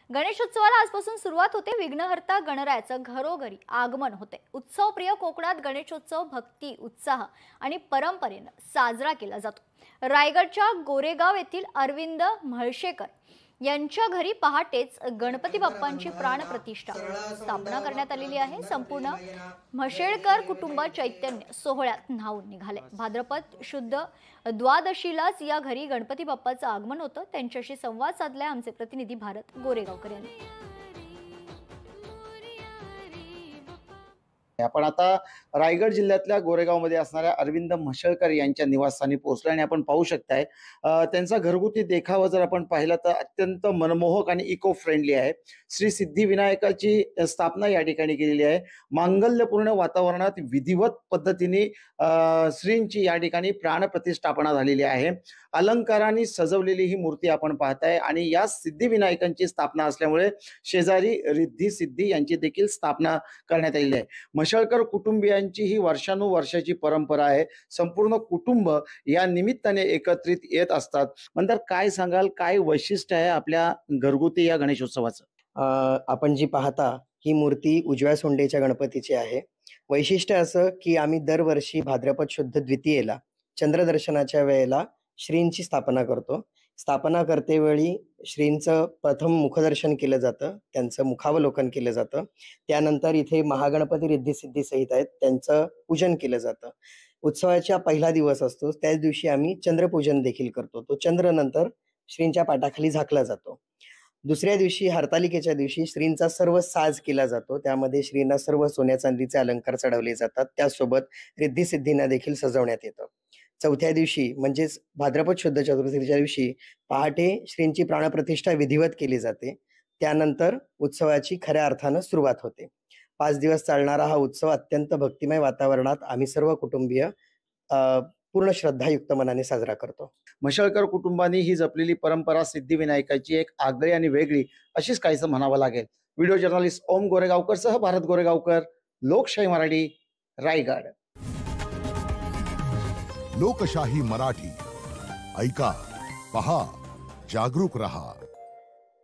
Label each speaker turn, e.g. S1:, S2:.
S1: गणेशोत्सवाला आजपासून सुरुवात होते। विघ्नहर्ता गणरायाचं घरोघरी आगमन होते। उत्सवप्रिय कोकणात गणेशोत्सव भक्ती, उत्साह आणि परंपरेने साजरा केला जातो। रायगडच्या गोरेगाव येथील अरविंद म्हळशेकर यांच्या घरी पहाटेच गणपती बाप्पांची प्राणप्रतिष्ठा स्थापना करण्यात आलेली आहे। संपूर्ण म्हशेळकर कुटुंब चैतन्य सोहळ्यात न्हावून निघाले। भाद्रपद शुद्ध द्वादशीलाच या घरी गणपती बाप्पाचं आगमन होतं। त्यांच्याशी संवाद साधलाय आमचे प्रतिनिधी भारत गोरेगावकर यांनी।
S2: आपण आता रायगड जिल्ह्यातल्या गोरेगावमध्ये असणाऱ्या अरविंद म्हशेळकर यांच्या निवासस्थानी पोहोचलो आणि आपण पाहू शकताय त्यांचा घरगुती देखावा जर आपण पाहिला तर अत्यंत मनमोहक आणि इको फ्रेंडली आहे। श्री सिद्धिविनायकाची स्थापना या ठिकाणी केलेली आहे। मांगल्यपूर्ण वातावरणात विधिवत पद्धतीने श्रींची या ठिकाणी प्राणप्रतिष्ठापना झालेली आहे। अलंकारांनी सजवलेली ही मूर्ती आपण पाहताय आणि या सिद्धिविनायकांची स्थापना असल्यामुळे शेजारी रिद्धी सिद्धी यांची देखील स्थापना करण्यात आलेली आहे। म्हशेळकर कुटुंबियांची ही वर्षानुवर्षाची परंपरा आहे। संपूर्ण कुटुंब या निमित्ताने एकत्रित येत असतात। नंतर काय सांगाल, काय वैशिष्ट्य आहे आपल्या घरगुती या गणेशोत्सवाचं?
S3: आपण जी पाहता ही मूर्ती उजव्या सोंडेच्या गणपतीची आहे। वैशिष्ट्य असं की आम्ही दरवर्षी भाद्रपद शुद्ध द्वितीयेला चंद्रदर्शनाच्या वेळेला श्रींची स्थापना करतो। स्थापना करतेवेळी श्रींचं प्रथम मुखदर्शन केलं जातं, त्यांचं मुखावलोकन केलं जातं। त्यानंतर इथे महागणपती रिद्धी सिद्धी सहित आहेत, त्यांचं पूजन केलं जातं। उत्सवाचा पहिला दिवस असतो, त्याच दिवशी आम्ही चंद्रपूजन देखील करतो। तो चंद्र नंतर श्रींच्या पाटाखाली झाकला जातो। दुसऱ्या दिवशी हरतालिकेच्या दिवशी श्रींचा सर्व साज केला जातो। त्यामध्ये श्रींना सर्व सोन्या चांदीचे अलंकार चढवले जातात। त्यासोबत रिद्धी सिद्धींना देखील सजवण्यात येतं। चौथ्या दिवशी म्हणजेच भाद्रपद शुद्ध चतुर्थीच्या दिवशी पहाटे श्रींची प्राणप्रतिष्ठा विधिवत केली जाते। त्यानंतर उत्सवाची खऱ्या अर्थानं सुरुवात होते। 5 दिवस चालणारा हा उत्सव अत्यंत भक्तिमय वातावरणात आम्ही सर्व कुटुंबीय पूर्ण श्रद्धायुक्त मनाने साजरा करतो।
S2: म्हशेळकर कुटुंबाने ही जपलेली परंपरा सिद्धिविनायकाची एक आगळी आणि वेगळी अशीच काहीसं म्हणावं लागेल। व्हिडिओ जर्नलिस्ट ओम गोरेगावकर सह भारत गोरेगावकर, लोकशाही मराठी, रायगड।
S4: लोकशाही मराठी ऐका, पहा, जागरूक रहा।